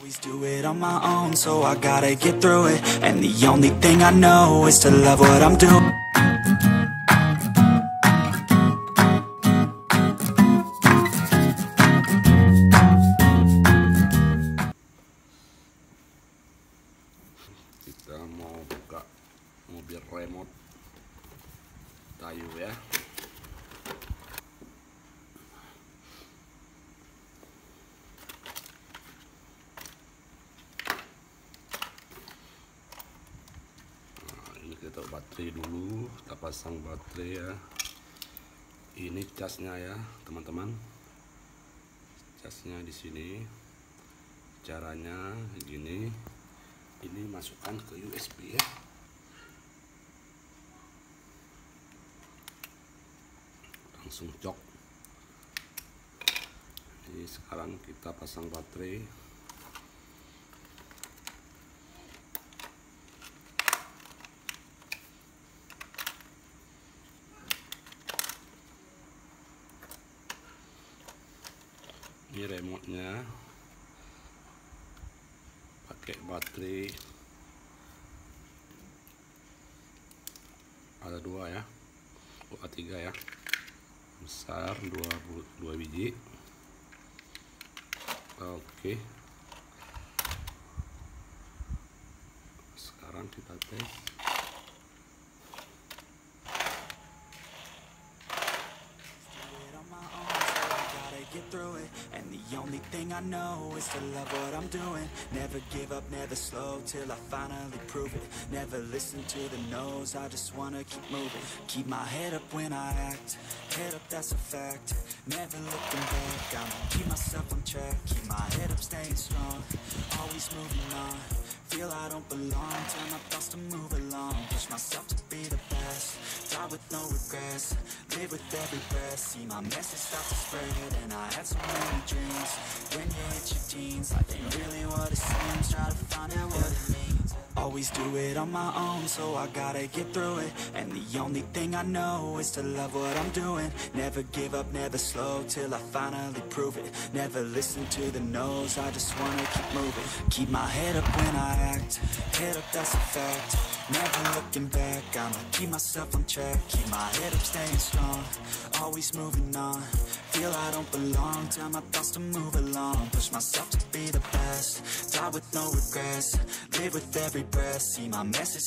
Always do it on my own, so I gotta get through it. And the only thing I know is to love what I'm doing. Kita mau buka mobil remote kayu ya. Kita baterai dulu, kita pasang baterai ya. Ini casnya ya teman-teman, casnya di sini. Caranya gini, ini masukkan ke USB ya. Langsung cok. Jadi sekarang kita pasang baterai. Ini remote-nya pakai baterai, ada dua ya, tiga ya, besar dua biji. Oke, sekarang kita tes. Get through it, and the only thing I know is to love what I'm doing. Never give up, never slow till I finally prove it. Never listen to the no's, I just wanna keep moving. Keep my head up when I act, head up, that's a fact. Never looking back, I'ma keep myself on track. Keep my head up, staying strong, always moving on. Feel I don't belong, tell my thoughts to move along. Push myself to be the best, die with no regrets. Live with every breath, see my message start to spread. And I had so many dreams, when you hit your teens, life ain't really what it seems. Try to find out what it means. Always do it on my own, so I gotta get through it. And the only thing I know is to love what I'm doing. Never give up, never slow till I finally prove it. Never listen to the no's, I just wanna keep moving. Keep my head up when I act, head up, that's a fact. Never looking back, I'ma keep myself on track. Keep my head up, staying strong, always moving on. Feel I don't belong, tell my thoughts to move along. Push myself to be the best, die with no regrets. Live with every breath, see my message